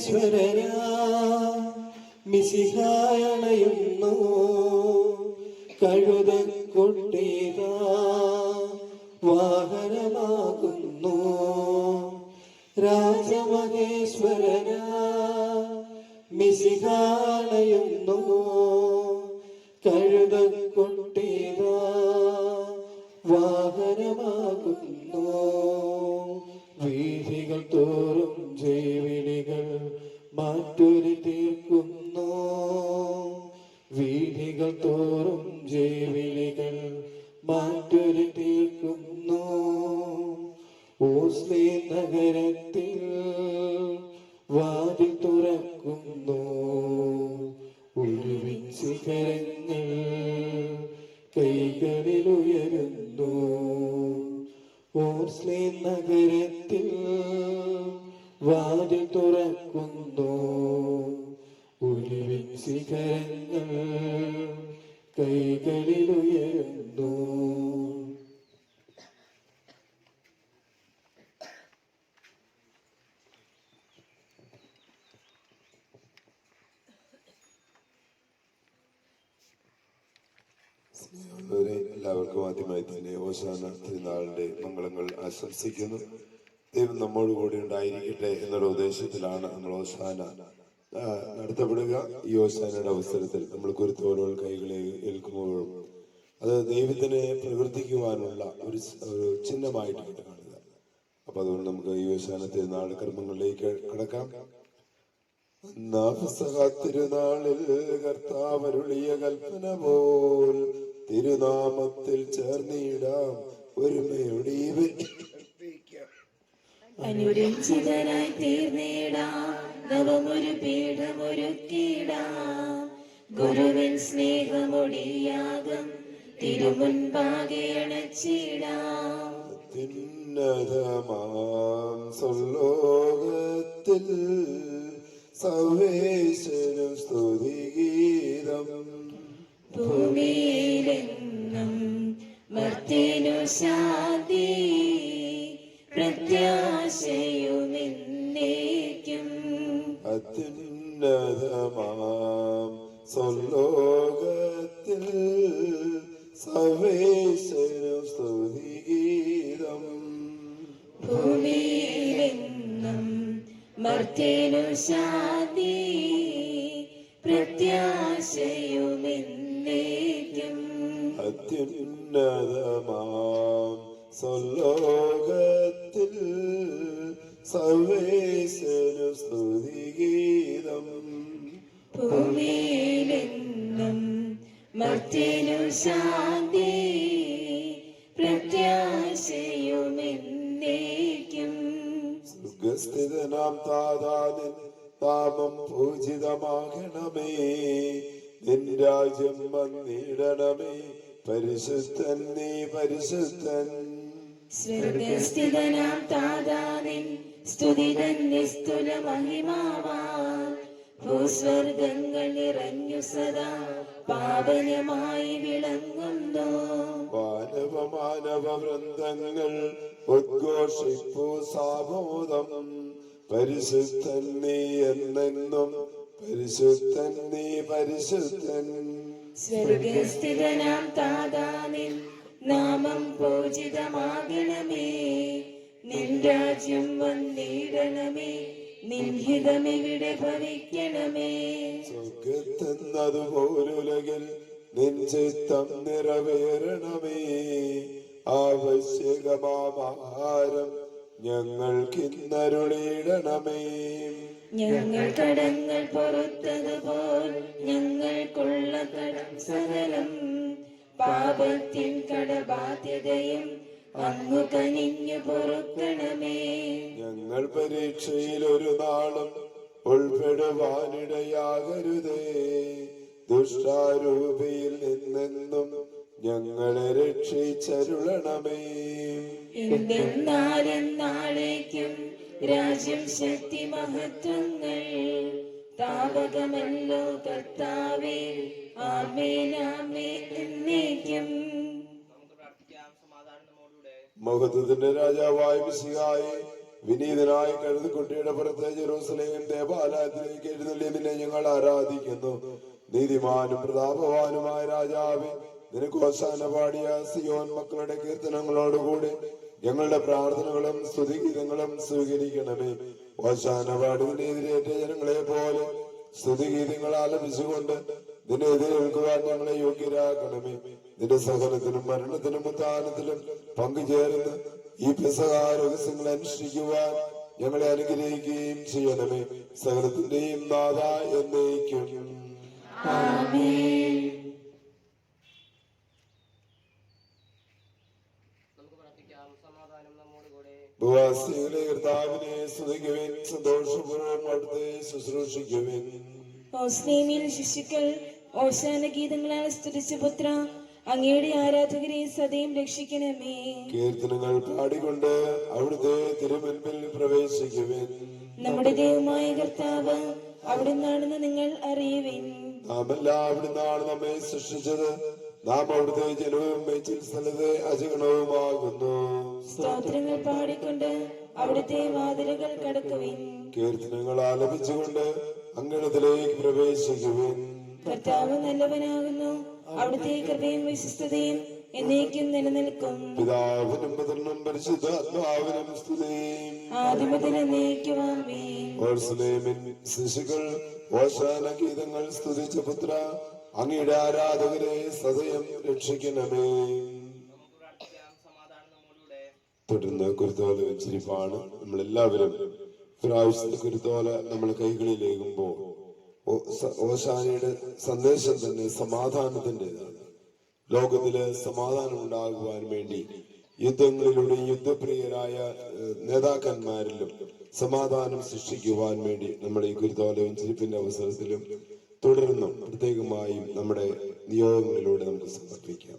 മഹേശ്വരനാ മിശിഹായണയുന്നു കഴുതക്കുട്ടീതാ വാഹനമാകുന്നു രാജമഹേശ്വരനാ മിശിഹായണയുന്നു കഴുതക്കുട്ടീതാ വാഹനമാകുന്നു വീഥികൾ തോറും ജൈവിളികൾ മാറ്റൊലി തീർക്കുന്നു വീഥികൾ തോറും ജൈവിളികൾ മാറ്റൊലി തീർക്കുന്നു ഓസ്ലി നഗരത്തിൽ വാതിൽ തുറക്കുന്നു ഒരുമിച്ച് കരങ്ങൾ കൈകളിൽ ഉയരുന്നു ഓസ്ലി നഗരത്തിൽ വാതിൽ തുറക്കുന്നു ഒരുമിച്ച് കരങ്ങൾ കൈകളിൽ ഉയരുന്നു. സ്നേഹമുള്ളവരെ, എല്ലാവർക്കും ആദ്യമായി തന്നെ ഓശാന തിരുനാളിന്റെ മംഗളങ്ങൾ ആശംസിക്കുന്നു. ദൈവം നമ്മോട് കൂടി ഉണ്ടായിരിക്കട്ടെ എന്നുള്ള ഉദ്ദേശത്തിലാണ് നമ്മൾ ഓശാന നടത്തപ്പെടുക. ഈ ഓശാനയുടെ അവസരത്തിൽ നമ്മൾ കുരുത്തോടുകൾ കൈകളെ ഏൽക്കുമ്പോഴും അത് ദൈവത്തിനെ പ്രവർത്തിക്കുവാനുള്ള ഒരു ചിഹ്നമായിട്ടാണ് കാണുക. അപ്പൊ അതുകൊണ്ട് നമുക്ക് ഈ ഓശാന തിരുനാൾ കർമ്മങ്ങളിലേക്ക് കടക്കാം. തിരുനാളിൽ കർത്താവരുളിയ കൽപ്പന പോൽ തിരുനാമത്തിൽ ചേർന്നിടാം ഒരുമയുടെ അനുരഞ്ജിതനായി തീർന്നിടാം നവമൊരു പീഠമൊരുക്കിടാം ഗുരുവിൻ സ്നേഹമൊടിയാകം തിരുമുൻപാകെ അണച്ചിടാം. അത്യുന്നതമാം സ്വർലോകത്തിൽ സർവേശ്വരം സ്തുതിഗീതം ഭൂമിയിലെന്നും മർത്യനു ശാന്തി പ്രത്യാശയുമെന്നേക്കും. അത്യുന്നതമാം സ്വർലോകത്തിൽ സർവേശ്വരം സ്തുതിഗീതം ഭൂമിയിലെന്നും മർത്യനു ശാന്തി പ്രത്യാശയുമെന്നേക്കും. അത്യുന്നതമാം സ്വർലോകത്തിൽ സർവേശ്വര സ്തുതിഗീതം ഭൂമിയിലെന്നും മർത്യനു ശാന്തി പ്രത്യാശയുമെന്നേക്കും. സുഖസ്ഥിതനാം താതാനിൻ നാമം പൂജിതമാകണമേ, നിൻ രാജ്യം വന്നിടണമേ, പരിശുദ്ധൻ നീ പരിശുദ്ധൻ. സ്വർഗസ്ഥിതനാം താതാനിൻ സ്തുതിതൻ നിസ്തുല മഹിമാവാൻ ഭൂസ്വർഗങ്ങൾ നിറഞ്ഞു സദാ പാവനമായി വിളങ്ങുന്നു. മാനവ വൃന്ദങ്ങൾ ഉദ്ഘോഷിപ്പു സാമോദം, പരിശുദ്ധൻ നീ എന്നെന്നും പരിശുദ്ധൻ നീ പരിശുദ്ധൻ. സ്വർഗസ്ഥിതനാം താതാനിൻ നാമം പൂജിതമാകണമേ, നിൻ രാജ്യം വന്നിടണമേ, നിൻ ഹിതമിവിടെ ഭവിക്കണമേ. സ്വർഗത്തെന്നതുപോലുലകിൽ നിൻ ചിത്തം നിറവേറണമേ, ആവശ്യകമാഹാരം ഞങ്ങൾക്കിന്നരുളിയിടണമേ. ഞങ്ങൾ കടങ്ങൾ പൊറുത്തതുപോൽ ഞങ്ങൾക്കുള്ള കടം സകലം, പാപത്തിൻ കടബാധ്യതയും അങ്ങു കനിഞ്ഞു പൊറുക്കണമേ. ഞങ്ങൾ പരീക്ഷയിൽ ഒരു നാളും ഉൾപ്പെടുവാനിടയാകരുതേ, ദുഷ്ടാരൂപിയിൽ നിന്നെന്നും ഞങ്ങളെ രക്ഷിച്ചരുളണമേ. എന്തെന്നാലെന്നാളേക്കും രാജ്യം ശക്തി മഹത്വങ്ങൾ താവകമല്ലോ കർത്താവേ, ആമേൻ ആമേൻ എന്നേക്കും. മഹത്വത്തിന്റെ രാജാവായ മിശിഹായേ, വിനീതനായി കഴുതക്കുട്ടിയുടെ പുറത്ത് ജെറൂസലേം ദേവാലയത്തിലേക്ക് എഴുന്നള്ളിയതിനെ ഞങ്ങൾ ആരാധിക്കുന്നു. നീതിമാനും പ്രതാപവാനുമായ രാജാവേ, നിനക്ക് ഹോശാന പാടിയ സിയോൻ മക്കളുടെ കീർത്തനങ്ങളോടുകൂടി ഞങ്ങളുടെ പ്രാർത്ഥനകളും സ്തുതിഗീതങ്ങളും സ്വീകരിക്കണമേ. ഹോശാന പാടുന്നതിനെതിരേറ്റ ജനങ്ങളെ പോലെ സ്തുതിഗീതങ്ങൾ ആലപിച്ചുകൊണ്ട് നിന്നെ എതിരേൽക്കുവാൻ ഞങ്ങളെ യോഗ്യരാക്കണമേ. നിന്റെ സഹനത്തിനും മരണത്തിനും ഉത്ഥാനത്തിലും പങ്കുചേർന്ന് ഈ പെസഹ രഹസ്യങ്ങൾ അനുഷ്ഠിക്കുവാൻ ഞങ്ങളെ അനുഗ്രഹിക്കുകയും ചെയ്യണമേ. സകലത്തിന്റെയും നാഥ എന്നേക്കും. ഭൂവാസികളെ കർത്താവിനെ സ്തുതിക്കുവിൻ, സന്തോഷപൂർവ്വം അവിടുത്തെ ശുശ്രൂഷിക്കുവിൻ. ഓസ്ലേമിൽ ശിശുക്കൾ ഓശാന ഗീതങ്ങളാൽ സ്തുതിച്ച പുത്ര, അങ്ങയുടെ ആരാധകരെ സദയം രക്ഷിക്കണമേ. കീർത്തനങ്ങൾ പാടിക്കൊണ്ട് അവിടുത്തെ തിരുമുൻപിൽ പ്രവേശിക്കുവിൻ. നമ്മുടെ ദൈവമായ കർത്താവ് അവിടുന്നാണെന്ന് നിങ്ങൾ അറിയുവിൻ. നാം എല്ലാം അവിടുന്നാണ് നമ്മെ സൃഷ്ടിച്ചത്. നാം അവിടുത്തെ ജനവും മേച്ചിൽ സ്ഥലത്തെ അജഗണവുമാകുന്നു. സ്തോത്രങ്ങൾ പാടിക്കൊണ്ട് അവിടുത്തെ വാതിലുകൾ കടക്കുവിൻ. കീർത്തനങ്ങൾ ആലപിച്ചുകൊണ്ട് അങ്കണത്തിലേക്ക് പ്രവേശിക്കുവിൻ. കർത്താവ് നല്ലവനാകുന്നു, അവിടുത്തെ കൃപയും വിശ്വസ്തതയും എന്നേക്കും നിലനിൽക്കും. പിതാവിനും പുത്രനും പരിശുദ്ധാത്മാവിനും സ്തുതി. ആദിമുതൽ എന്നേക്കും ആമേൻ. യെരൂശലേമിൻ ശിശുക്കൾ ഓശാന ഗീതങ്ങൾ സ്തുതിച്ച പുത്ര, അങ്ങയുടെ ആരാധകരെ സദയം രക്ഷിക്കണമേ. തുടർന്ന് കുരുത്തോല വെച്ചിരിപ്പാണ്. നമ്മളെല്ലാവരും പ്രാവശ്യത്തെ കുരുത്തോല നമ്മൾ കൈകളിലേക്കുമ്പോൾ ഓശാനയുടെ സന്ദേശം തന്നെ സമാധാനത്തിൻ്റെതാണ്. ലോകത്തില് സമാധാനം ഉണ്ടാകുവാൻ വേണ്ടി യുദ്ധങ്ങളിലൂടെ യുദ്ധപ്രിയരായ നേതാക്കന്മാരിലും സമാധാനം സൃഷ്ടിക്കുവാൻ വേണ്ടി നമ്മൾ ഈ കുരുത്തോല വെഞ്ചിരിപ്പിന്റെ അവസരത്തിലും തുടർന്നും പ്രത്യേകമായും നമ്മുടെ നിയോഗങ്ങളിലൂടെ നമുക്ക് സമർപ്പിക്കാം.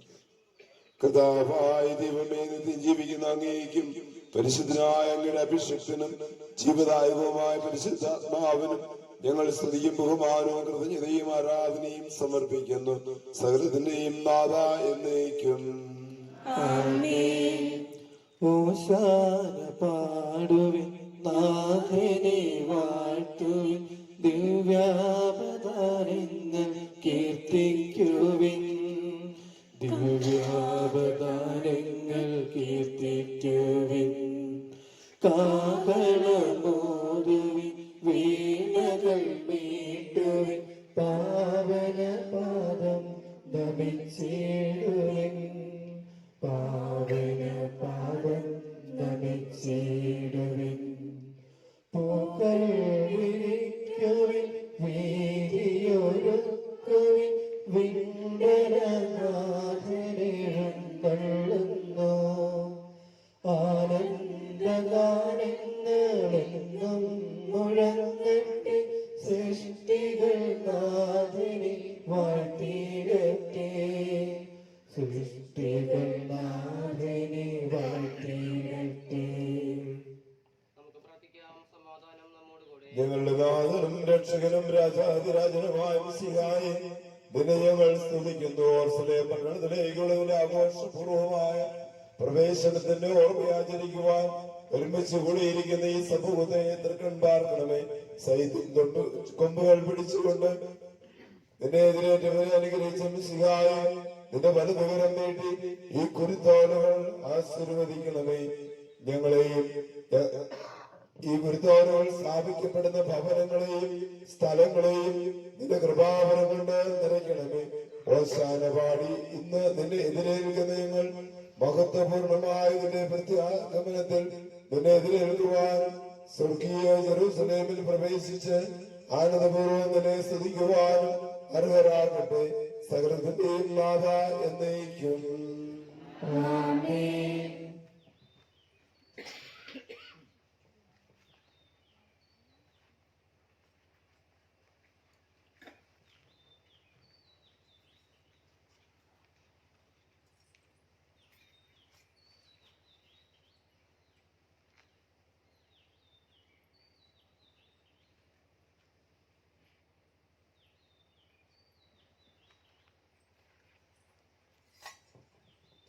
കർത്താവായ ദൈവമേ, നിത്യം ജീവിക്കുന്ന അങ്ങേക്കും പരിശുദ്ധനായ അങ്ങയുടെ അഭിഷേകത്തിനും ജീവദായകവുമായ പരിശുദ്ധാത്മാവിനും ഞങ്ങൾ സ്തുതിയും ബഹുമാനവും കൃതജ്ഞതയും ആരാധനയും സമർപ്പിക്കുന്നു. സകലത്തിന്റെയും നാഥ എന്നേക്കും. ഓശാന പാടുവിൻ, നാഥനെ വാഴ്ത്തുവിൻ, ദിവ്യാവതാരങ്ങൾ കീർത്തിക്കുവിൻ. ദിവ്യാവതാരങ്ങൾ കീർത്തിക്കുവിൻ. കാഹളമോതുവിൻ, വീണകൾ മീട്ടുവിൻ, പാവന പാദം നമിച്ചിടുവിൻ. പാവന പാദം നമിച്ചിടുവിൻ. പൂക്കൾ വിരിക്കുവിൻ, വീതിയൊരുക്കുവിൻ, വിണ്ടനാഥനെഴുന്നള്ളുന്നു. ആനന്ദഗാനങ്ങളെന്നും മുഴങ്ങട്ടെ, സൃഷ്ടികൾ നാഥനെ വാഴ്ത്തിയിടട്ടെ. സൃഷ്ടികൾ നാഥനെ വാഴ്ത്തിയിടട്ടെ. ഞങ്ങളുടെ നാഥനും രക്ഷകനും രാജാതിരാജനുമായ മിശിഹായെ നിന്നെ ഞങ്ങൾ സ്തുതിക്കുന്നു. യെരൂശലേം പട്ടണത്തിലേക്കുള്ള ആഘോഷപൂർവമായ പ്രവേശനത്തിന്റെ ഓർമ്മയാചരിക്കുവാൻ ഒരുമിച്ച് കൂടിയിരിക്കുന്ന ഈ സമൂഹത്തെ തൃക്കൺ പാർക്കണമേ. സൈന്യം കൊമ്പുകൾ പിടിച്ചുകൊണ്ട് നിന്നെ എതിരേറ്റവരെ അനുഗ്രഹിച്ച മിശിഹായെ, നിന്റെ വലതുകരം നീട്ടി ഈ കുരുത്തോലകൾ ആശീർവദിക്കണമേ. ഞങ്ങളെയും ഈ കുരുത്തോലകൾ സ്ഥാപിക്കപ്പെടുന്ന ഭവനങ്ങളെയും സ്ഥലങ്ങളെയും നിന്റെ കൃപാവരം കൊണ്ട് നിറയ്ക്കണമേ. ഓശാന പാടി ഇന്ന് നിന്നെ എതിരേൽക്കുന്ന ഞങ്ങൾ മഹത്വപൂർണമായ നിന്റെ പ്രത്യാഗമനത്തിൽ നിന്നെ എതിരേൽക്കുവാൻ സ്വർഗീയ ജെറൂസലേമിൽ പ്രവേശിച്ച് ആനന്ദപൂർവ്വം നിന്നെ സ്തുതിക്കുവാനും അർഹരാകട്ടെ. സകലത്തിന്റെയും നാഥ എന്നേക്കും.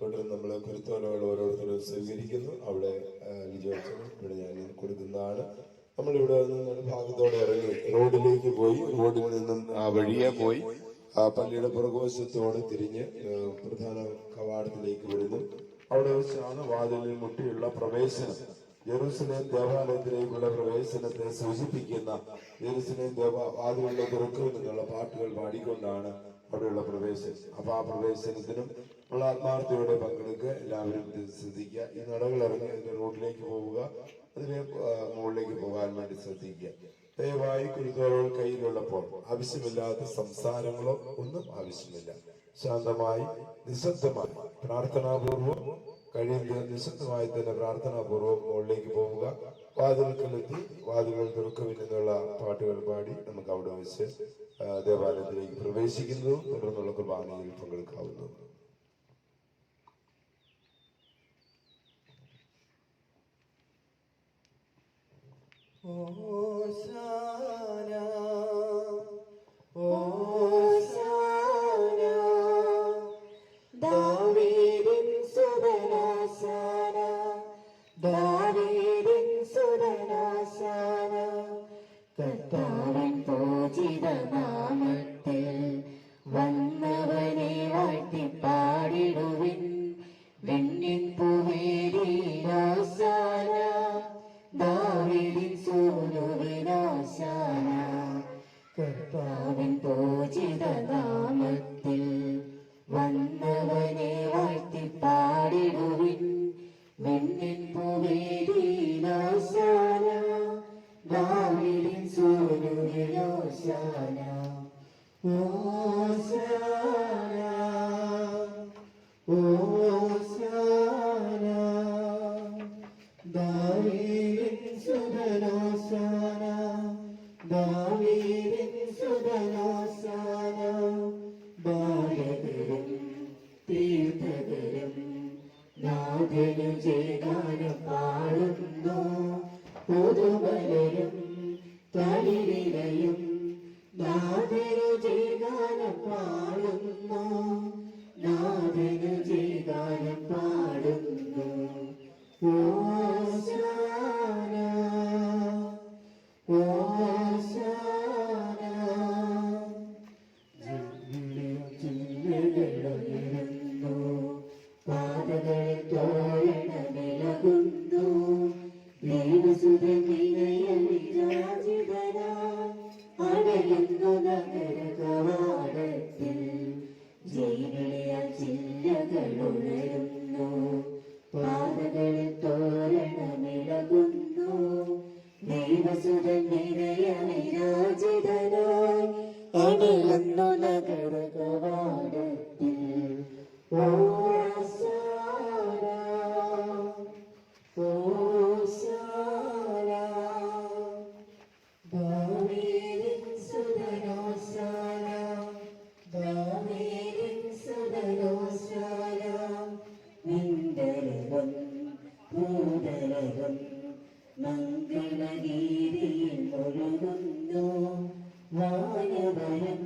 തുടർന്ന് നമ്മൾ കുരുത്തോലകൾ ഓരോരുത്തരും സ്വീകരിക്കുന്നു. അവിടെ ലിജോച്ചനും ഇവിടെ ഞാൻ കൊടുക്കുന്നതാണ്. നമ്മളിവിടെ നിന്ന് ഭാഗത്തോടെ ഇറങ്ങി റോഡിലേക്ക് പോയി, റോഡിൽ നിന്നും ആ വഴിയെ പോയി പള്ളിയുടെ പുറകുവശത്തോടെ തിരിഞ്ഞ് പ്രധാന കവാടത്തിലേക്ക് വരുന്നു. അവിടെ വെച്ചാണ് വാതിലിൽ മുട്ടിയുള്ള പ്രവേശനം. ജെറുസലേം ദേവാലയത്തിലേക്കുള്ള പ്രവേശനത്തെ സൂചിപ്പിക്കുന്ന ജെറുസലേം വാതിലുകളുടെ തുറക്കും എന്നുള്ള പാട്ടുകൾ പാടിക്കൊണ്ടാണ് അവിടെയുള്ള പ്രവേശനം. അപ്പൊ ആ പ്രവേശനത്തിനും ഉള്ള ആത്മാർത്ഥയോടെ പങ്കെടുക്കുക. എല്ലാവരും ശ്രദ്ധിക്കുക. ഈ നടകൾ ഇറങ്ങി അതിന്റെ റോഡിലേക്ക് പോവുക, അതിന് മുകളിലേക്ക് പോകാൻ വേണ്ടി ശ്രദ്ധിക്കുക. ദയവായി കുരുത്തോലകൾ കയ്യിലുള്ളപ്പോൾ ആവശ്യമില്ലാത്ത സംസാരങ്ങളോ ഒന്നും ആവശ്യമില്ല. ശാന്തമായി നിശബ്ദമായി പ്രാർത്ഥനാപൂർവം കഴിയുന്നത് നിശബ്ദമായി തന്നെ പ്രാർത്ഥനാപൂർവം മുകളിലേക്ക് പോവുക. വാതിൽക്കലെത്തി വാതിലുകൾ തുറക്കുമെന്നുള്ള പാട്ടുകൾ പാടി നമുക്ക് അവിടെ വെച്ച് ദേവാലയത്തിലേക്ക് പ്രവേശിക്കുന്നതും തുടർന്നുള്ള കുർബാനയിൽ പങ്കെടുക്കാവുന്നതും. ഹോശാന ദാവീദിൻ സുതനാശാന, ദാവീദിൻ സുതനാശാന. കർത്താവിൻ പൂജിതനാമത്തിൽ വന്നവനെ വാഴ്ത്തി പാടിടുവിൻ. വിണ്ണിൻ പൂവേരിനാശാന, ദാവീദിൻ സൂനുവിനാശാന. കർത്താവിൻ പൂജിതനാമത്തിൽ വന്നവനെ വാഴ്ത്തി പാടിടുവിൻ. വിണ്ണിൻ പൂവേരിനാശാന, ദാവീദിൻ സൂനുവിനാശാന. ഓശാന ഓശാന ദാവീദിൻ സുതനാശാന, ദാവീദിൻ സുതനാശാന. ബാലകരും തീർത്ഥകരും നാഥനു ജയഗാനം പാടുന്നു. പുതുമലരും തളിരിലയും നാഥനു ജയഗാനം പാടുന്നു. നാഥനു ജയഗാനം പാടുന്നു. ഓശാന ഓശാന. ചില്ലകളുയരുന്നു, പാതകളിൽ തോരണമിളകുന്നു. ദൈവസുതൻ വിജാജിതനായി അടയുന്നു നഗര കവാടത്തിൽ. ജയിലിയാൽ ചില്ലകളുയരുന്നു, പാതകളിൽ തോരണമിളകുന്നു. ദൈവസുതൻ വിജാജിതനായി അടയുന്നു നഗര കവാടത്തിൽ. ഓശാന ഓശാന ദാവീദിൻ സുതനാശാന, ദാവീദിൻ സുതനാശാന. വിണ്ടലകം ഭൂതലകം മംഗളഗീതിയിൽ മുഴുകുന്നു. വാനവരം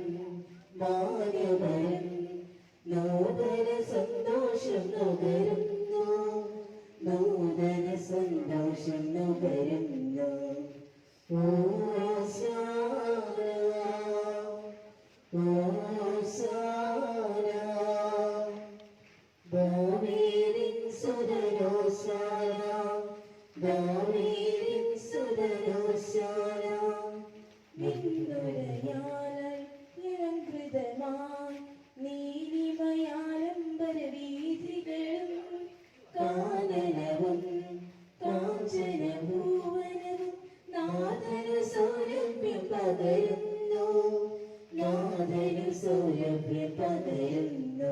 മാനവരം നൂതന സന്തോഷം നുകരുന്നു. നൂതന സന്തോഷം നുകരുന്നു. ഓശാന ഓശാന ദാവീദിൻ സുതനാശാന, ദാവീദിൻ സുതനാശാന. നിന്നുരയാലായി നിരങ്കൃതമായി നീലിമയാലംബരവീഥികളും കാനനവും കാഞ്ചനഭൂവനവും നാഥനു സൗരഭ്യം പകരുന്നു. നാഥനു സൗരഭ്യം പകരുന്നു.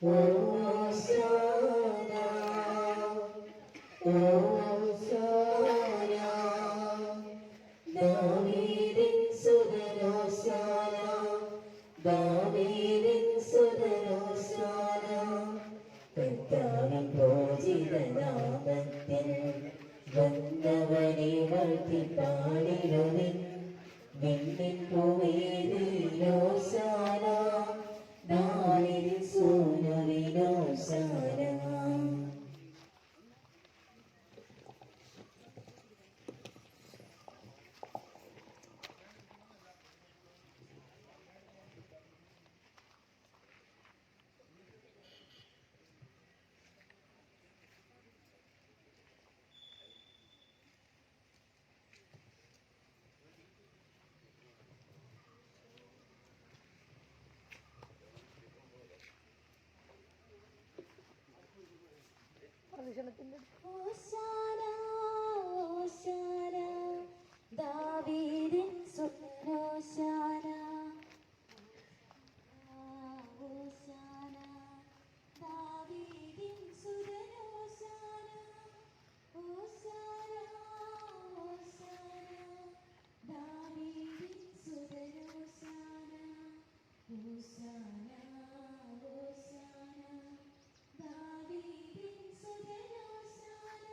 ഓശാന ഓശാന ദാവീദിൻ സുതനാശാന, ദാവീദിൻ സുതനാശാന. കർത്താവിൻ പൂജിതനാമത്തിൽ വന്നവനെ വാഴ്ത്തി പാടിടുവിൻ. വിണ്ണിൻ പൂവേരിനാശാന, ദാവീദിൻ സൂനുവിനാശാന. ഓശാന ഓശാന ദാവീദിൻ സുതനോശാന ഓശാന ദാവീദിൻ സുതനോശാന ഓശാന ഓശാന ദാവീദിൻ സുതനോശാന ഓശാന ഓശാന ദാവീദിൻ സുതനോശാന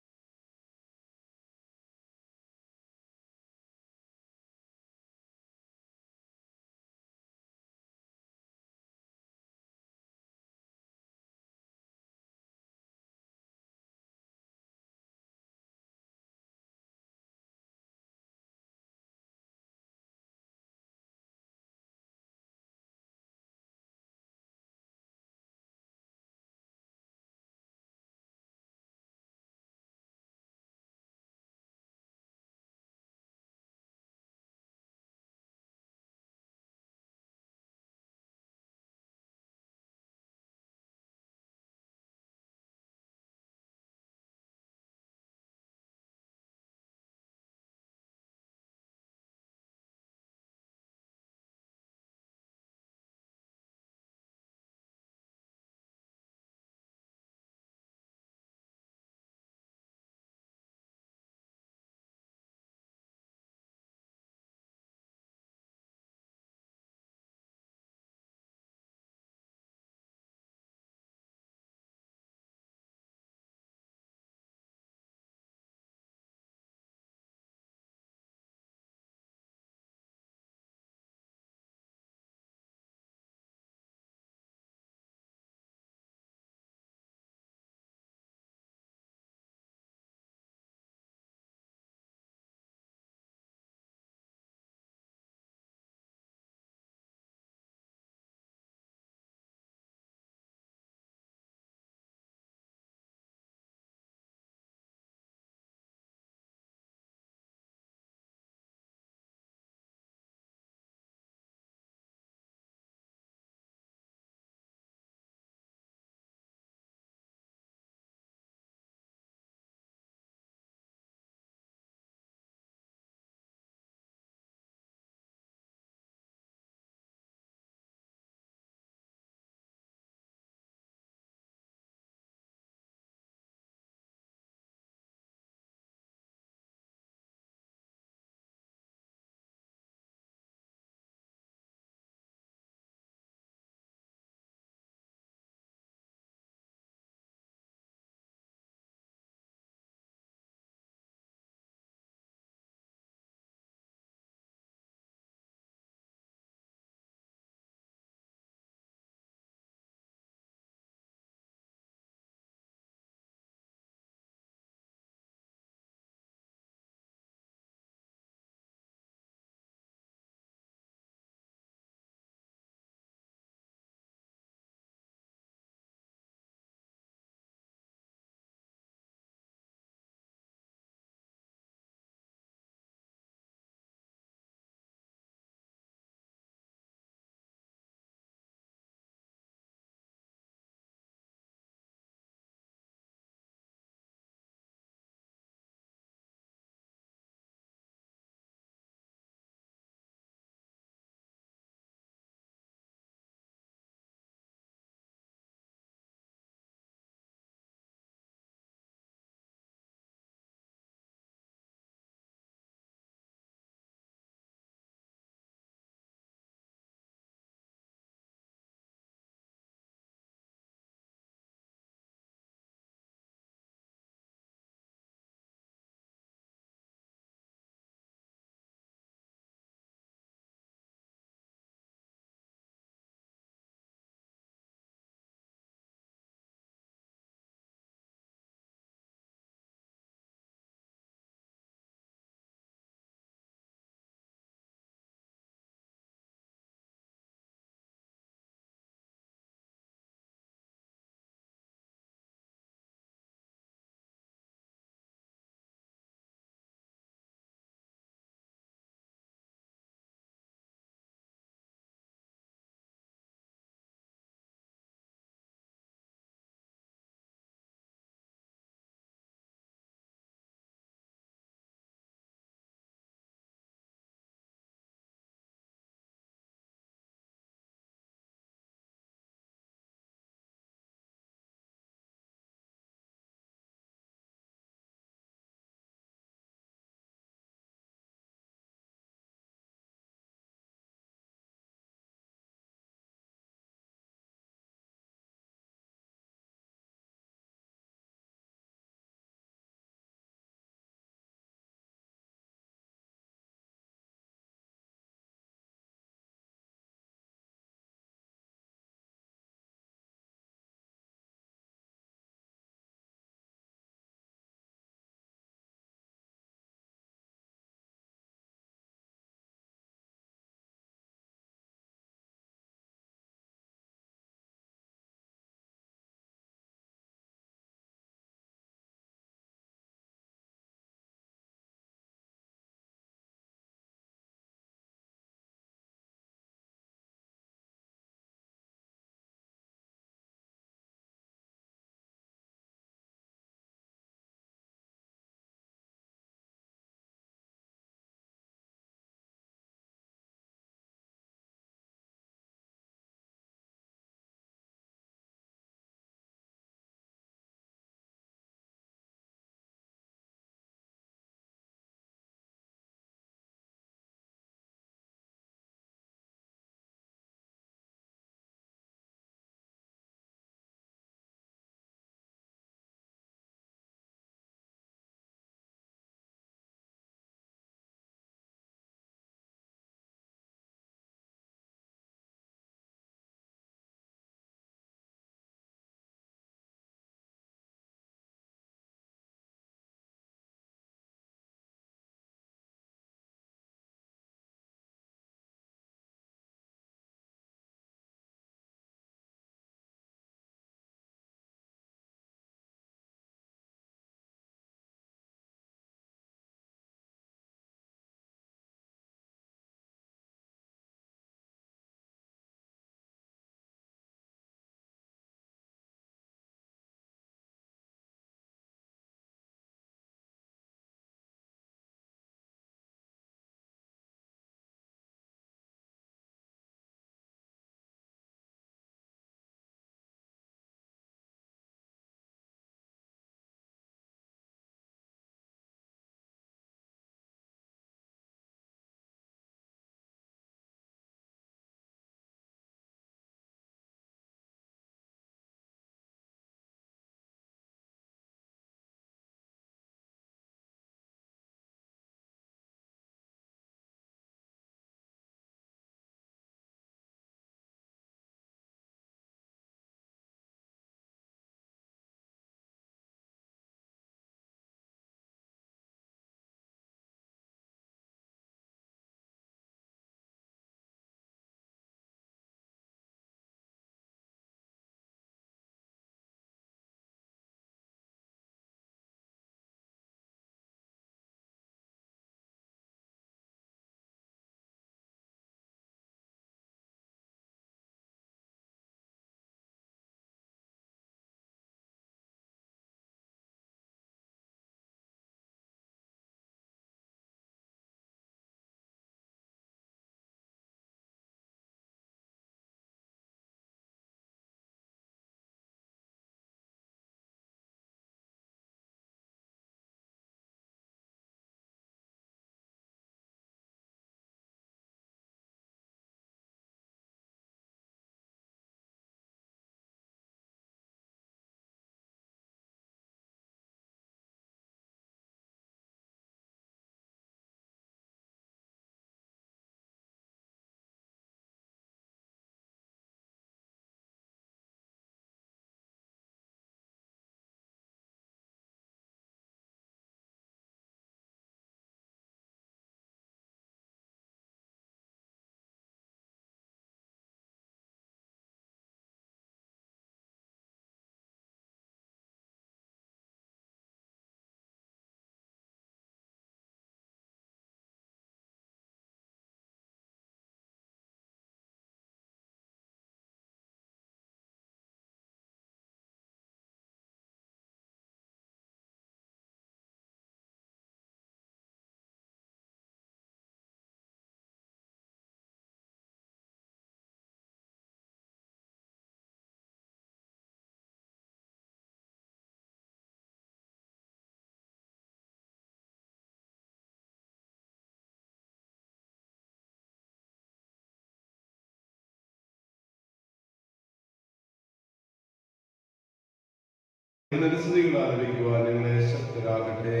സ്തുതികൾ ആലപിക്കുവാൻ ഞങ്ങളെ ശക്തരാകട്ടെ.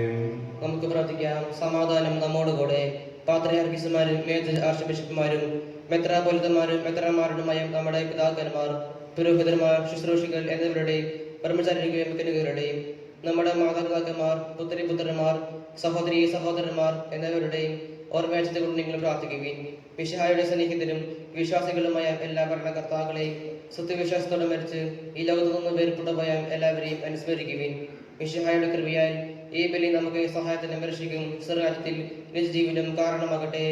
നമുക്ക് പ്രാർത്ഥിക്കാം. സമാധാനം നമ്മോടുകൂടെ. പാത്രിയാർക്കീസുമാരും മേജർ ആർച്ച് ബിഷപ്പുമാരും മെത്രാപൊലിത്തമാരും മെത്രാന്മാരുടെയും നമ്മുടെ പിതാക്കന്മാർ, പുരോഹിതന്മാർ, ശുശ്രൂഷികൾ എന്നിവരുടെയും ബ്രഹ്മചാരികളുടെയും മെക്കാനിക്കുകളുടെയും നമ്മുടെ മാതാപിതാക്കന്മാർ, പുത്രന്മാർ, സഹോദരി സഹോദരന്മാർ എന്നിവരുടെയും ഓർമ്മയാചത്തെ കൊണ്ട് നിങ്ങൾ പ്രാർത്ഥിക്കുകയും മിശിഹായുടെ സന്നിഹിതരും വിശ്വാസികളുമായ എല്ലാ ഭരണകർത്താക്കളെയും സത്യവിശ്വാസത്തോടെ മരിച്ച് ഈ ലോകത്തു നിന്ന് വേർപെട്ടു പോയ എല്ലാവരെയും അനുസ്മരിക്കുകയും മിശിഹായുടെ കൃപയാൽ ഈ ബലി നമുക്ക് സഹായത്തിനും രക്ഷിക്കും സ്വർഗ്ഗത്തിൽ നിജജീവനും കാരണമാകട്ടെ.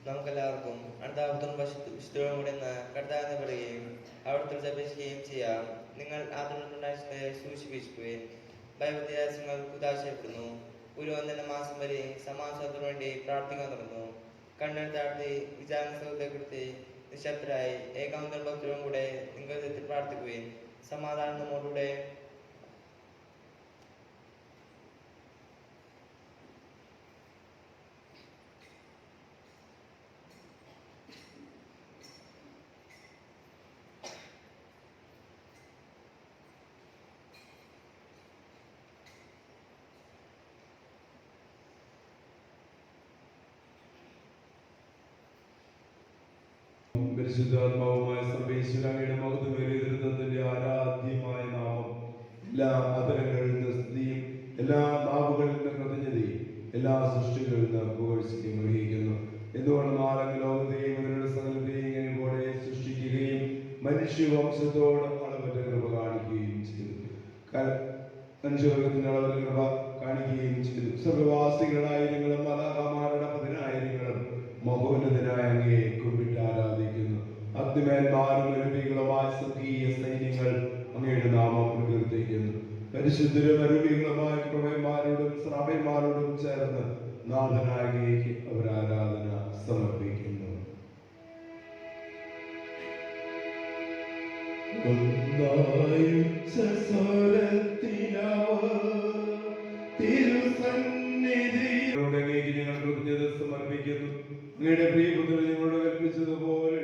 നമുക്കെല്ലാവർക്കും അടുത്ത വിശുദ്ധോടുകൂടെ കർത്താവിനെ പറയുകയും അവിടുത്തെ ജപിക്കുകയും ചെയ്യാം. നിങ്ങൾ ആദ്യത്തെ സൂചിപ്പിക്കുകയും ഭയവിദ്യാസങ്ങൾ ഉദാശയപ്പെടുന്നു. പുരോന്തന മാസം വരെ സമാധാനത്തിനു വേണ്ടി പ്രാർത്ഥിക്കാൻ തുടങ്ങുന്നു. കണ്ണൻ താഴ്ത്തി വിചാരണത്തെ നിശബ്ദരായി ഏകാന്ത ഭക്തരും കൂടെ നിങ്ങൾ പ്രാർത്ഥിക്കുകയും സമാധാനം നമ്മോടുകൂടെ. പരിശുദ്ധാത്മാവുമായ സർവേശ്വരയുടെ മഹത്വമേറിയ ആരാധ്യമായ നാമം എല്ലാ അധരങ്ങളിൽ നിന്ന് സ്തുതിയും എല്ലാ നാവുകളിൽ നിന്ന് കൃതജ്ഞതയും എല്ലാ സൃഷ്ടികളിൽ നിന്ന് പുകഴ്ചയും വഹിക്കുന്നു. എന്തുകൊണ്ട് നാലങ്ങ് ലോകത്തെയും അവരുടെ സകലത്തെയും പോലെ സൃഷ്ടിക്കുകയും മനുഷ്യവംശത്തോട് അളവറ്റ കൃപ കാണിക്കുകയും ചെയ്തു. മനുഷ്യവർഗത്തിന്റെ അളവറ്റ കൃപ കാണിക്കുകയും ചെയ്തു. സർവവാസികളായിരങ്ങളും മലാഹമാരുടെ പതിനായിരങ്ങളും മഹോന്നതനായ അങ്ങയെ കുമ്പിട്ട് ആരാധിക്കുന്നു. അഗ്നിമേന്മാരും അരുവികളുമായ സ്വർഗീയ സൈന്യങ്ങൾ അങ്ങയുടെ നാമം പ്രകീർത്തിക്കുന്നു. പരിശുദ്ധരും അരുവികളുമായ പ്രഭയന്മാരോടും ശ്രാവ്യന്മാരോടും ചേർന്ന് നാഥനായ അങ്ങേക്ക് അവർ ആരാധന സമർപ്പിക്കുന്നു. ഞങ്ങൾ കൃതജ്ഞത സമർപ്പിക്കുന്നു. അങ്ങയുടെ പ്രിയപുത്രൻ ഞങ്ങളോട് കൽപ്പിച്ചതുപോലെ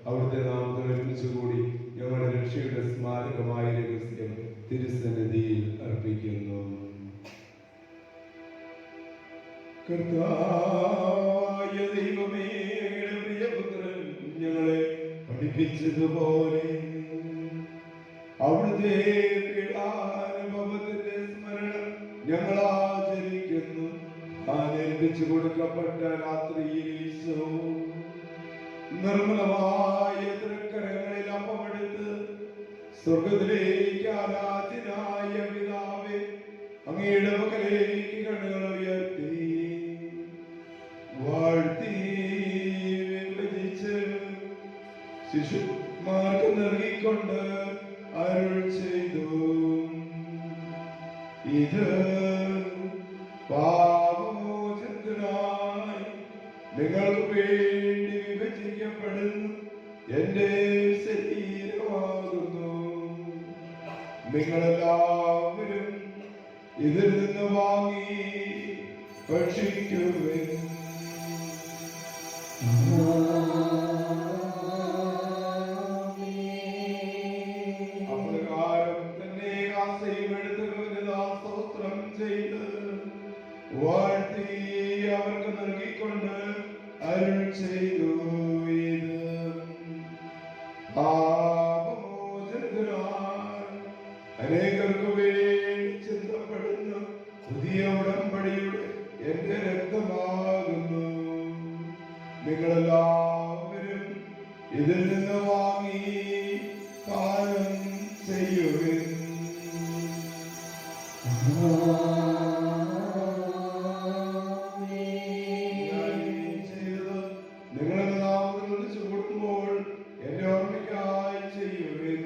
അവിടുത്തെ നാമത്തിൽ ഒരുമിച്ചുകൂടി ഞങ്ങളുടെ രക്ഷയുടെ സ്മാരകമായ രഹസ്യം തിരുസന്നിധിയിൽ അർപ്പിക്കുന്നു. കർത്താവായ ദൈവമേ, പ്രിയപുത്രൻ ഞങ്ങളെ പഠിപ്പിച്ചതുപോലെ അവിടുത്തെ പീഡാനുഭവത്തിന്റെ സ്മരണം ഞങ്ങൾ ആചരിക്കുന്നു. ഏൽപ്പിച്ചു കൊടുക്കപ്പെട്ട രാത്രിയിൽ ഈശോ നിർമ്മലമായ തൃക്കരങ്ങളിൽ അപ്പമെടുത്ത് സ്വർഗത്തിലേക്ക് ആരാധ്യനായ പിതാവേ അങ്ങയുടെ പക്കലേക്ക് കണ്ണുകൾ ഉയർത്തി വാഴ്ത്തി വിഭജിച്ച് ശിശുമാർക്ക് നൽകിക്കൊണ്ട് അരുൾ ചെയ്തു. ഇത് പാപമോചനത്തിനായി നിങ്ങൾക്ക് വേണ്ടി വിഭജിക്കപ്പെടുന്നു എന്റെ ശരീരമാകുന്നു. നിങ്ങളെല്ലാവരും ഇതിൽ നിന്ന് വാങ്ങി ഭക്ഷിക്കുവിൻ. അപ്രകാരം തന്നെ കാസയും എടുത്ത് സ്തോത്രം ചെയ്ത് വാഴ്ത്തി അവർക്ക് നൽകിക്കൊണ്ട് അരുൾ ചെയ്തു. ഇത് പാപമോചനത്തിനായി അനേകർക്ക് വേണ്ടി ചിന്തപ്പെടുന്ന പുതിയ ഉടമ്പടിയുടെ എന്റെ രക്തമാകുന്നു. നിങ്ങളെല്ലാം ഇതിൽ നിന്ന് വാങ്ങി പാനം ചെയ്യുവിൻ. നിങ്ങളുടെ നാമത്തിൽ വിളിച്ചു കൊടുക്കുമ്പോൾ എന്റെ ഓർമ്മയ്ക്കായി ചെയ്യുവിൻ.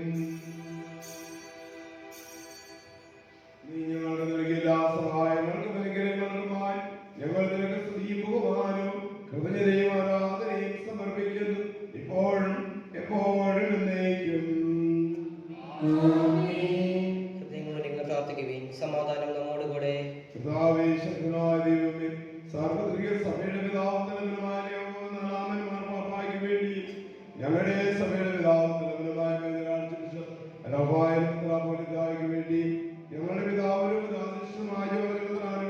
നീ ഞങ്ങളുടെ നൽകിയ എല്ലാ സഹായങ്ങൾക്കും അനുഗ്രഹങ്ങൾക്കുമായി ഞങ്ങൾ നിനക്ക് സ്തുതിയും ബഹുമാനവും കൃതജ്ഞതയും ആരാധനയും സമർപ്പിക്കുന്നു, ഇപ്പോഴും എപ്പോഴും എന്നേക്കും. നിങ്ങൾ പ്രാർത്ഥിക്കുവിൻ. സമാധാനം നമ്മോടുകൂടെ. കർത്താവേ, ശക്തനായ ദൈവമേ, സാർവത്രിക സഭയുടെ പിതാവും നിലവിലുമായ നാലാമൻ മാർപ്പാപ്പായ്ക്ക് വേണ്ടി ഞങ്ങളുടെ സഭയുടെ പിതാവും നിലവിലുമായ മെത്രാപ്പോലീത്തായ്ക്ക് വേണ്ടി ഞങ്ങളുടെ പിതാവിനും പിതാവിനുമായ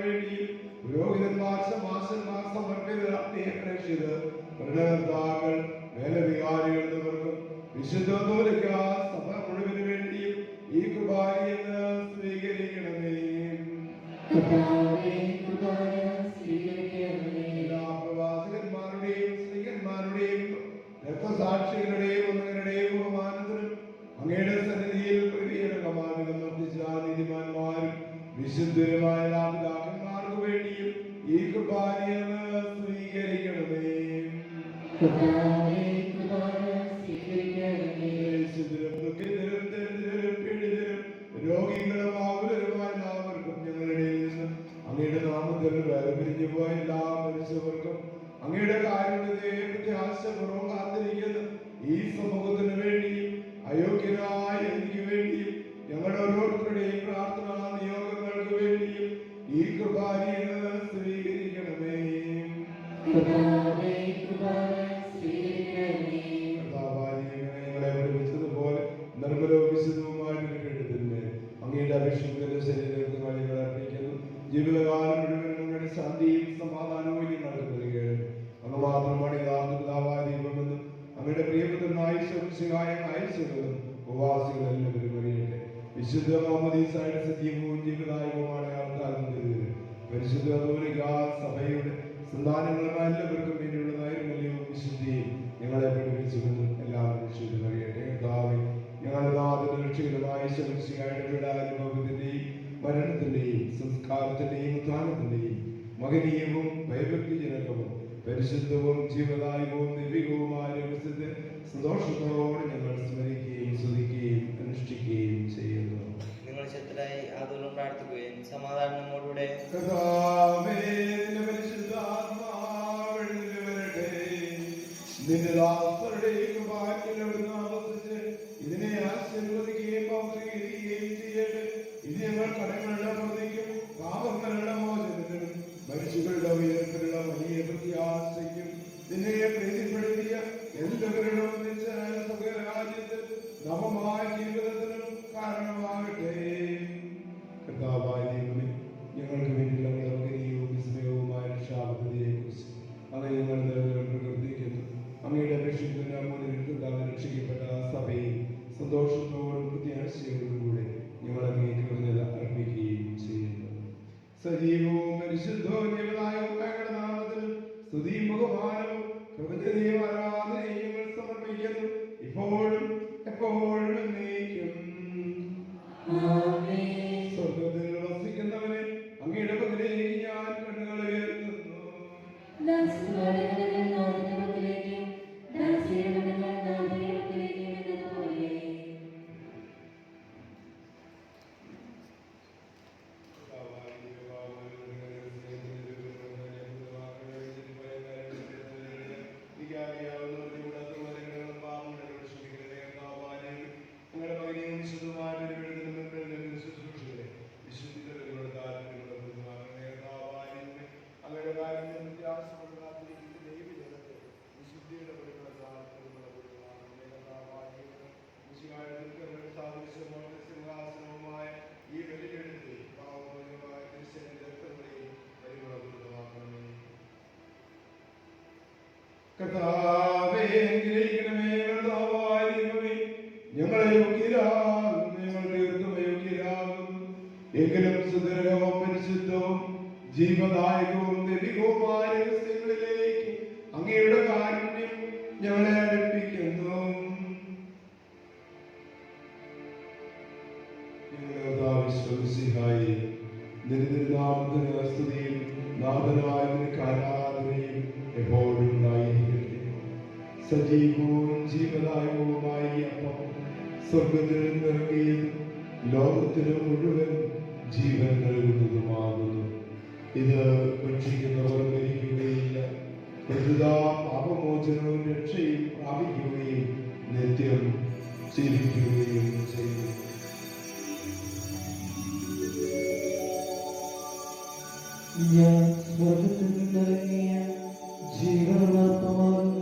വേണ്ടി പുരോഹിതന്മാർ ശമാശന്മാർ സമർപ്പിതർ അപ്രേക്ഷിതർ ഭരണകർത്താക്കൾ മേലധികാരികൾ എന്നിവർക്കും വിശുദ്ധ സഭ മുഴുവന് വേണ്ടി ഈ കുർബാനയെന്ന് സ്വീകരിക്കണമേ. എല്ലാ പ്രവാസികന്മാരുടെയും സ്ത്രീകന്മാരുടെയും രക്തസാക്ഷികളുടെയും ഒന്നങ്ങളുടെയും ബഹുമാനത്തിനും അങ്ങയുടെ സന്നിധിയിൽ പ്രതികരണമാവിധം വർദ്ധിച്ച നീതിമാന്മാരും വിശുദ്ധരുമായ എല്ലാ പിതാക്കന്മാർക്ക് വേണ്ടിയും ഈ കുർബാനയെന്ന് സ്വീകരിക്കണമേ. ശുദ്ധരും ദുഃഖിതരും ദരിദ്രരും പീഡിതരും രോഗികളും ആകുലരുമായ എല്ലാവർക്കും ഞങ്ങളുടെ നിന്ന് അങ്ങയുടെ നാമത്തിൽ വേർപിരിഞ്ഞു പോയ എല്ലാ മനുഷ്യർക്കും അങ്ങയുടെ കാരുണ്യത്തെ പ്രത്യാശപൂർവ്വം കാത്തിരിക്കുന്ന ഈ സമൂഹത്തിന് വേണ്ടിയും അയോഗ്യനായ എനിക്ക് വേണ്ടിയും ഞങ്ങളുടെ ഓരോരുത്തരുടെയും പ്രാർത്ഥനാ നിയോഗങ്ങൾക്ക് വേണ്ടിയും ഈ കുർബാനയെന്ന് സ്വീകരിക്കണമേ. ഞങ്ങളെ പഠിപ്പിച്ചതുപോലെ നിർമ്മലവും വിശുദ്ധവുമായ അങ്ങയുടെ അഭിഷേകത്തിന്റെ ശരീരത്തിൽ ഞങ്ങൾ അർപ്പിക്കുന്നു. ജീവിതകാലം മുഴുവൻ ഞങ്ങളുടെ ശാന്തിയും സമാധാനവും നടത്തുകയാണ്. അങ്ങ് മാത്രമാണ് യഥാർത്ഥ പിതാവായ ദൈവമെന്നും അങ്ങയുടെ പ്രിയപുത്രനായ ശംസിഹായ അയച്ചതും ഉപവാസികളെല്ലാവരും അറിയട്ടെ. വിശുദ്ധ മുഹമ്മദീസായുടെ സജീവവും ജീവദായകവുമാണ് ആൾക്കാർ പരിശുദ്ധ സഭയുടെ സന്താനങ്ങളുമായ എല്ലാവർക്കും വേണ്ടിയുള്ള നൈർമല്യവും വിശുദ്ധിയും ഞങ്ങളെ പഠിപ്പിച്ചുകൊണ്ടും എല്ലാവരും വിശുദ്ധം അറിയട്ടെ. കർത്താവേ, ഞങ്ങളുടെ നാഥന്റെ രക്ഷകനുമായ ശംസിഹായുടെ പീഡാനുഭവത്തിന്റെയും മരണത്തിന്റെയും സംസ്കാരത്തിന്റെയും ഉത്ഥാനത്തിന്റെയും മഹനീയവും ഭയഭക്തിജനകവും പരിശുദ്ധവും ജീവദായകവും ദൈവികവുമായ രഹസ്യത്തെ സന്തോഷത്തോടെ ഞങ്ങൾ സ്മരിക്കുകയും സ്തുതിക്കുകയും അനുഷ്ഠിക്കുകയും ചെയ്യുന്നു. നിങ്ങൾ ശക്തരായി ആദരം പ്രാർത്ഥിക്കുകയും സമാധാനം നമ്മോടുകൂടെ. കർത്താവേ, നിന്റെ പരിശുദ്ധാത്മാവെഴുന്നള്ളി വരട്ടെ. നിന്റെ ദാസരുടെ കൃപായിൽ അവിടുന്ന് ആവസിച്ച് ഇതിനെ ആശീർവദിക്കുകയും പൗത്രീകരിക്കുകയും ചെയ്യട്ടെ. ഇത് ഞങ്ങൾ കടങ്ങളുടെ പ്രതിക്കും പാപങ്ങളുടെ മോചനത്തിനും മനുഷ്യരുടെ ഉയരത്തിലുള്ള വലിയ പ്രത്യാശയ്ക്കും നിന്നെ പ്രീതിപ്പെടുത്തിയ എല്ലാവരുടെ രാജ്യത്തിൽ നവമായ ജീവിതത്തിനും കാരണമാകട്ടെ. കർത്താവായ ദൈവമേ, ഞങ്ങൾക്ക് വേണ്ടിയുള്ള അംഗീകര്യവും വിസ്മയവുമായ രക്ഷാപദ്ധതിയെക്കുറിച്ച് അങ്ങനെ ഞങ്ങൾ നിരന്തരം പ്രകീർത്തിക്കുന്നു. അങ്ങയുടെ അപേക്ഷിക്കുന്ന മുന്നിൽ രക്ഷിക്കപ്പെട്ട സഭയിൽ സന്തോഷത്തോടും പ്രത്യാശയോടും കൂടെ ഞങ്ങൾ അങ്ങേക്ക് കൃതജ്ഞത അർപ്പിക്കുകയും ചെയ്യുന്നു. സജീവവും പരിശുദ്ധവും ജീവദായകവും ഞങ്ങളുടെ നാമത്തിൽ സ്തുതിയും ബഹുമാനവും കൃതജ്ഞതയും ആരാധനയും ഞങ്ങൾ സമർപ്പിക്കുന്നു, ഇപ്പോഴും എപ്പോഴും എന്നേക്കും. സ്വർഗ്ഗത്തിൽ വസിക്കുന്നവനെ അങ്ങയുടെ പക്കലേക്ക് ഞാൻ കണ്ണുകൾ ഉയർത്തുന്നു. കർത്താവേ, അനുഗ്രഹിക്കണമേ. കർത്താവായ ദൈവമേ, ഞങ്ങളെ യോഗ്യരാകും, ഞങ്ങൾ തീർത്തും അയോഗ്യരാകും. എങ്കിലും സുദീർഘവും പരിശുദ്ധവും ജീവദായകവും ദൈവികവുമായ രഹസ്യങ്ങളിലേക്ക് അങ്ങയുടെ കാരുണ്യം ഞങ്ങളെ അടുപ്പിക്കുന്നു. ഈശോമിശിഹായെ നിരുനാമത്തിന് സ്തുതിയും നാഥനായ നിനക്ക് ആരാധനയും എപ്പോഴും ഉണ്ടായിരിക്കട്ടെ. സജീവവും ജീവദായകവുമായ ഈ അപ്പം സ്വർഗത്തിൽ നിന്നിറങ്ങിയതും ലോകത്തിന് മുഴുവൻ ജീവൻ നൽകുന്നതുമാകുന്നു. ഇത് ഭക്ഷിക്കുന്നവർ മരിക്കുകയില്ല, പ്രതിതാ പാപമോചനവും രക്ഷയും പ്രാപിക്കുകയും നിത്യം ജീവിക്കുകയും ചെയ്യും. ഞാൻ സ്വർഗത്തിൽ നിന്നിറങ്ങിയ ജീവനപ്പമാകുന്നു.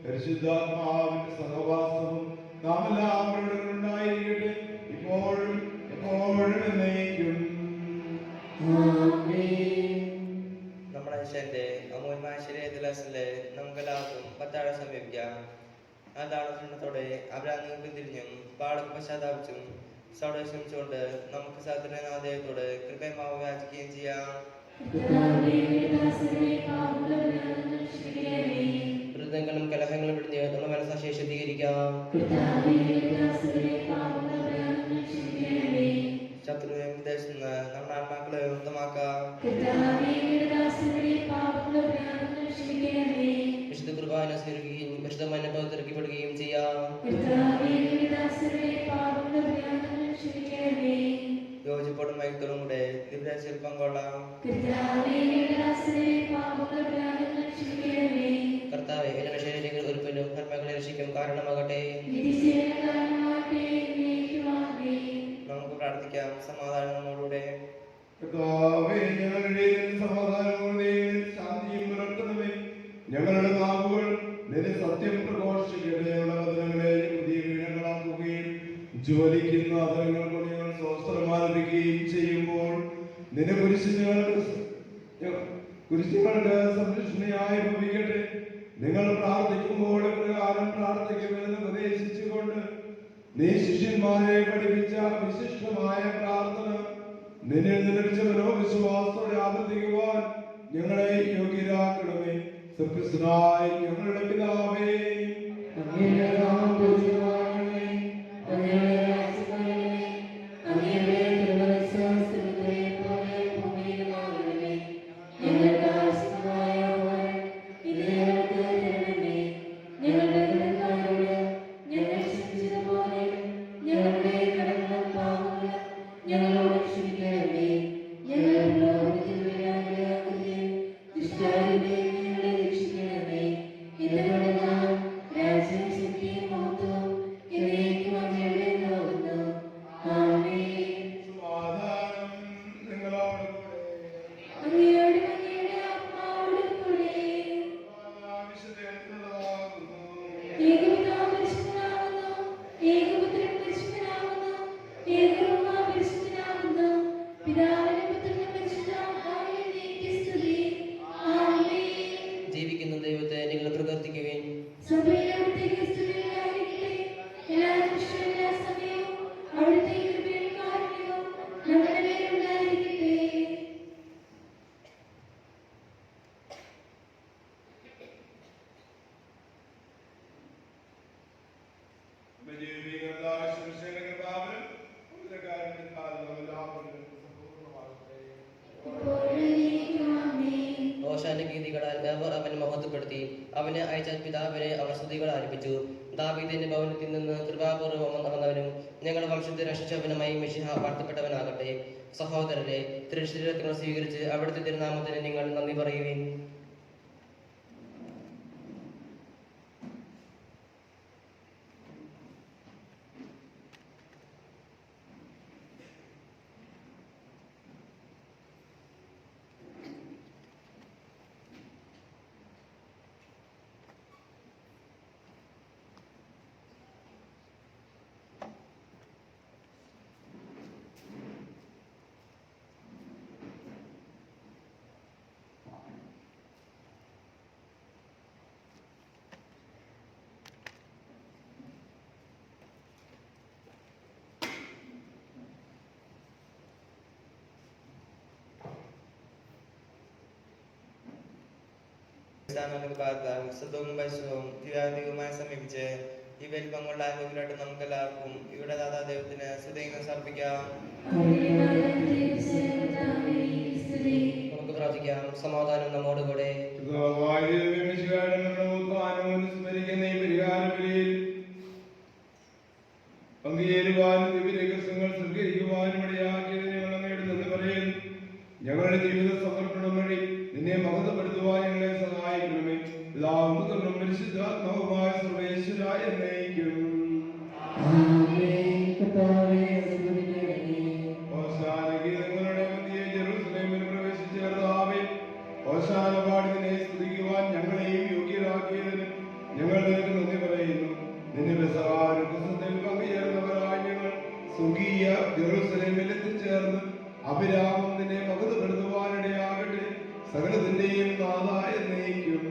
പരിശുദ്ധാത്മാവിന്റെ സഹവാസവും നാം എല്ലാവരോടും ഉണ്ടായിരിക്കട്ടെ, ഇപ്പോഴും എപ്പോഴും എന്നേക്കും. നമ്മുടെ ഈശ്വരന്റെ അമൂല്യമായ ശരീരത്തിലെ നമുക്കെല്ലാവർക്കും പത്താഴ സമീപിക്കാം. അതാണ് സ്നേഹത്തോടെ അവരാ പിന്തിരിഞ്ഞും പാടും പശ്ചാത്താപിച്ചും ശ്രമിച്ചുകൊണ്ട് നമുക്ക് സഹോദരനാദയത്തോട് കൃപയമാവ് യാചിക്കുകയും ചെയ്യാം. വൃദ്ധങ്ങളും കലഹങ്ങളും പിടിഞ്ഞ് നമ്മുടെ മനസ്സാക്ഷിയെ ശുദ്ധീകരിക്കാം. ശത്രുവിനെ വിദേശത്ത് നിന്ന് നമ്മുടെ ആത്മാക്കളെ വൃത്തമാക്കാം. വിശുദ്ധ കുർബാന സ്വീകരിക്കുകയും വിശുദ്ധമായ പൗത്രിക്കപ്പെടുകയും ചെയ്യാം. യോജിപ്പോടും മയത്തോടും കൂടെ ദിവ്യശിൽ പങ്കൊള്ളാം. കർത്താവേ, എന്റെ ശരീരങ്ങൾ ഒരുപ്പിനും ആത്മാക്കളെ രക്ഷിക്കും കാരണമാകട്ടെ. നമുക്ക് പ്രാർത്ഥിക്കാം. സമാധാനം നമ്മോടുകൂടെ. ശാന്തിയും പുലർത്തണമേ. ഞങ്ങളുടെ നാവുകൾ നിന്റെ സത്യം പ്രഘോഷിക്കട്ടെയുള്ള വചനങ്ങളെയും പുതിയ വീണകളാക്കുകയും ജ്വലിക്കുന്ന അതരങ്ങൾ കൊണ്ട് ഞങ്ങൾ സ്വസ്ത്രമാലപിക്കുകയും ചെയ്യുമ്പോൾ നിന്റെ കുരിശുങ്ങൾക്ക് സംരക്ഷണയായി ഭവിക്കട്ടെ. നിങ്ങൾ പ്രാർത്ഥിക്കുമ്പോൾ പ്രകാരം പ്രാർത്ഥിക്കുമെന്ന് ഉപദേശിച്ചുകൊണ്ട് നീ ശിഷ്യന്മാരെ പഠിപ്പിച്ച വിശിഷ്ടമായ പ്രാർത്ഥന നിന്നെ ലഭിച്ച മനോവിശ്വാസത്തോടെ ആവർത്തിക്കുവാൻ ഞങ്ങളെ യോഗ്യരാക്കണമേ. സത്യസ്നായ ഞങ്ങളുടെ പിതാവേ, ജീവിക്കുന്ന ദൈവത്തെ നിങ്ങൾ പ്രകീർത്തിക്കുകയും ഓശാന്റെ ഗീതികളാൽ അവർ അവനെ മഹത്വപ്പെടുത്തി. അവനെ അയച്ച പിതാവിനെ അവർ സ്തുതികൾ ആരംഭിച്ചു. ദാവീദിന്റെ ഭവനത്തിൽ നിന്ന് കൃപാപൂർവം വന്നവനും ഞങ്ങളുടെ വംശത്തെ രക്ഷിച്ചവനുമായി മിശിഹ വാഴ്ത്തപ്പെട്ടവനാകട്ടെ. സഹോദരരെ, തിരുശരീരത്തിനെ സ്വീകരിച്ച് അവിടുത്തെ തിരുനാമത്തിന് നിങ്ങൾ നന്ദി പറയുവിൻ. വിശുദ്ധവും പരിശുദ്ധവും ദിവ്യാധികവുമായി സമീപിച്ച് ഈ വലിപ്പം കൊള്ളാൻ മുന്നിലോട്ട് നമുക്ക് എല്ലാവർക്കും ഇവിടെ ദാതാ ദൈവത്തിന് സ്തുതികൾ സമർപ്പിക്കാം. നമുക്ക് പ്രാർത്ഥിക്കാം. സമാധാനം നമ്മോടുകൂടെ. പങ്കുചേരുവാനും ദിവ്യരഹസ്യങ്ങൾ സ്വീകരിക്കുവാനും ഇടയാക്കിയതിനെ ഞങ്ങൾ പറയുന്നു. ഞങ്ങളുടെ ജീവിത സമർപ്പണം വഴി നിന്നെ മഹത്വപ്പെടുത്തുവാൻ ഞങ്ങളെ സഹായിക്കണമേ. പിതാവും പുത്രനും പരിശുദ്ധാത്മാവുമായ സർവേശ്വരായ എന്നേക്കും. ഹോശാന ഗീതങ്ങളുടെ മധ്യേ ജെറുസലേമിൽ പ്രവേശിച്ച കർത്താവേ, ഹോശാന പാടി നിന്നെ സ്തുതിക്കുവാൻ ഞങ്ങളെയും യോഗ്യരാക്കിയതിന് ഞങ്ങൾ നിനക്ക് നന്ദി പറയുന്നു. നിന്റെ പ്രസവാനുഭവത്തിൽ പങ്കുചേർന്നവരായ ഞങ്ങൾ സുഖീയ ജെറുസലേമിൽ എത്തിച്ചേർന്ന് അഭിരാമം നിന്നെ മഹത്വപ്പെടുത്തുവാനിടയാകട്ടെ. സകലത്തിന്റെയും നാഥായ എന്നേക്കും.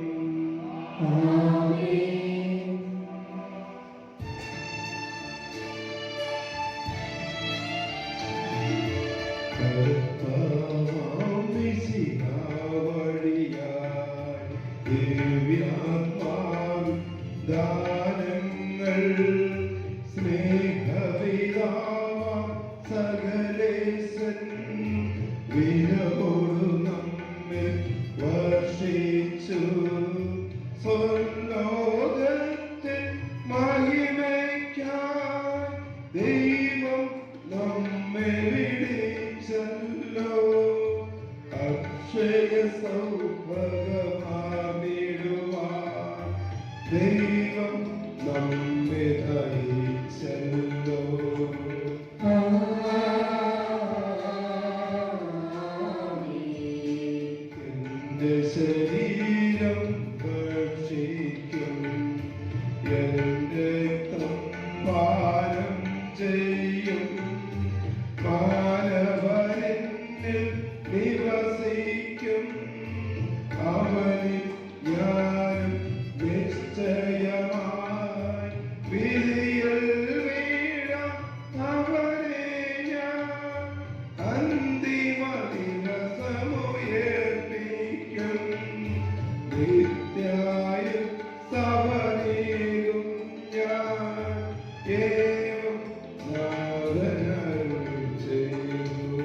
ദാനങ്ങൾ സ്നേഹവിരാമ സകലേശൻ വിരവോടു നമ്മിൽ വർഷിച്ചു. സ്വർലോകത്തിൽ മഹിമയ്ക്കായി ദൈവം നമ്മെ വിളിച്ചല്ലോ. അക്ഷയ സൗഭഗമാണിടുവാൻ ദൈവം നമ്മെ നയിച്ചല്ലോ. എന്റെ ശരീരം ഭക്ഷിക്കും, എന്റെ പാനം ചെയ്യും. മാനവനിൽ നിവസിക്കും, അവനിൽ ഞാനും നിശ്ചയമായി. വിധിയിൽ വീഴാം അവനെ ഞാൻ, അന്തിമ ദിവസമുയർപ്പിക്കും. നിത്യായ സവനേകും ഞാൻ, ഏവം നാഥനരുൾ ചെയ്തു.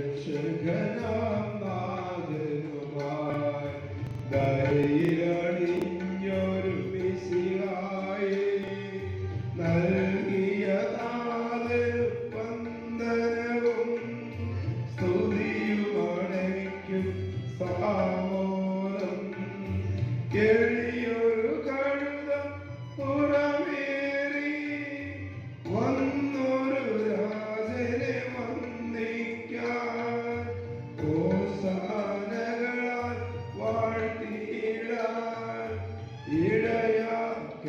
നരരക്ഷകനാം നാഥനുമായി ദയയിലണിഞ്ഞൊരു മിശിഹായേ, നൽകിയ വന്ദനവും സ്തുതിയുമണയ്ക്കും സാമോദം. എളിയൊരു കഴുത പുറമേറി വന്നൊരു രാജനെ വന്ദിക്കാൻ. ഹോശാനകളാൽ വാഴ്ത്തിയിടാൻ ഇടയാക്കണമേ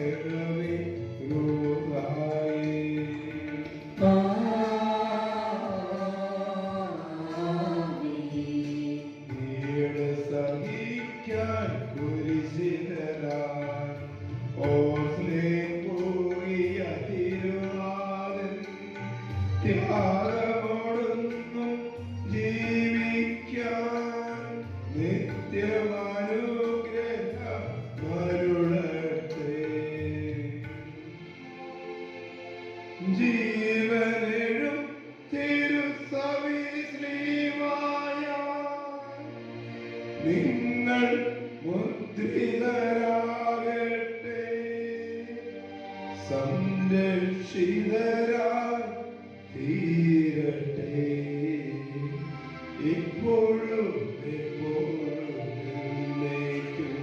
രൂപായേ. സഹിക്കാൻ കുരിശിതരാൻ ഓ സ്നേഹ സംരക്ഷിതരായി തീരട്ടെ ഇപ്പോഴും എപ്പോഴും എന്നേക്കും.